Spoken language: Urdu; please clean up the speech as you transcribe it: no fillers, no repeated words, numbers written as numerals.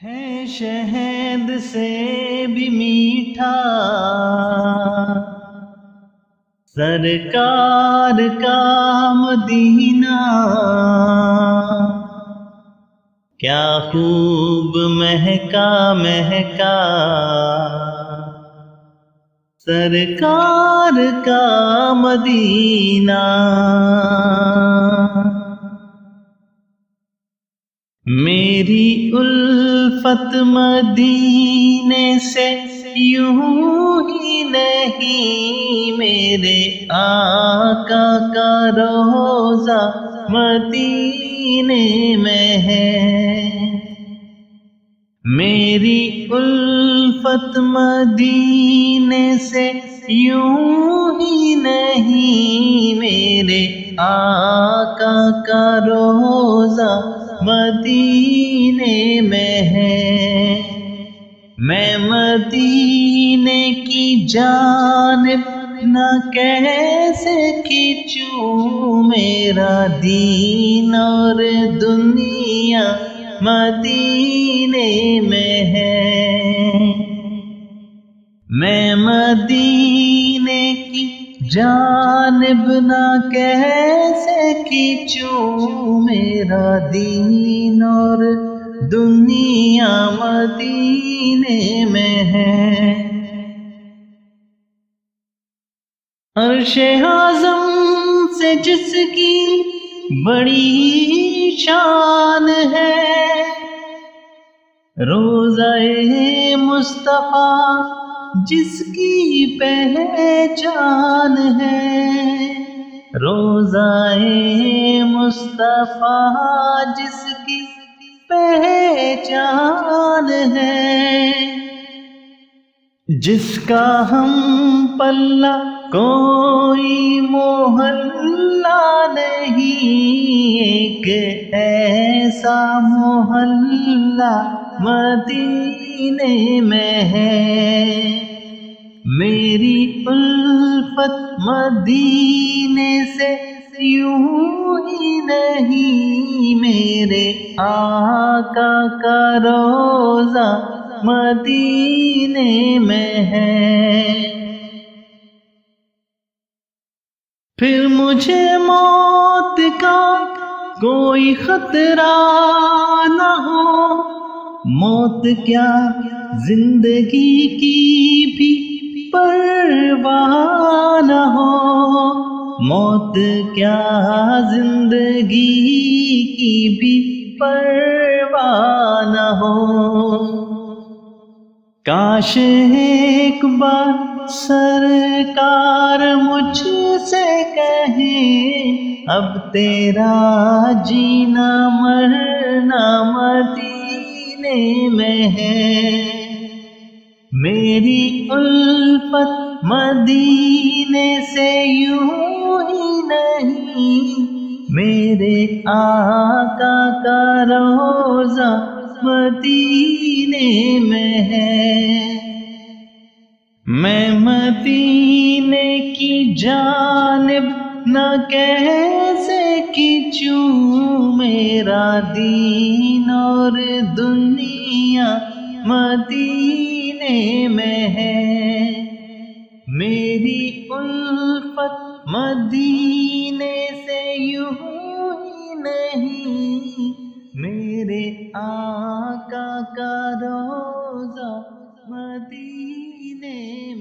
ہے شہد سے بھی میٹھا سرکار کا مدینہ، کیا خوب مہکا مہکا سرکار کا مدینہ۔ میری الفت مدینے سے یوں ہی نہیں، میرے آقا کا روضہ مدینے میں ہے۔ میری الفت مدینے سے یوں ہی نہیں، میرے آقا کا روضہ مدینے میں ہے۔ میں مدینے کی جانب نہ کیسے کھینچوں، میرا دین اور دنیا مدینے میں ہے۔ میں مدینے کی جانب نہ کیسے کھینچوں، میرا دین اور دنیا مدینے میں ہے۔ عرش اعظم سے جس کی بڑی شان ہے، روضہ مصطفیٰ جس کی پہچان ہے، روضہ مصطفیٰ جس کی پہچان ہے، جس کا ہم پلہ کوئی محلہ نہیں، ایک ایسا محلہ مدینے میں ہے۔ میری الفت مدینے سے یوں ہی نہیں، میرے آقا کا روضہ مدینے میں ہے۔ پھر مجھے موت کا کوئی خطرہ نہ ہو، موت کیا زندگی کی بھی پرواہ نہ ہو، موت کیا زندگی کی بھی پرواہ نہ ہو۔ کاش ایک بار سرکار مجھ سے کہیں، اب تیرا جینا مرنا مدینے میں ہے۔ میری الفت مدینے سے یوں ہی نہیں، میرے آقا کا روضہ مدینے میں ہے۔ میں مدینے کی جانب نہ کیسے کھینچوں، میرا دین اور دنیا مدینے میں ہے۔ میری الفت مدینے سے یوں ہی نہیں، میرے آقا کا روضہ مدینے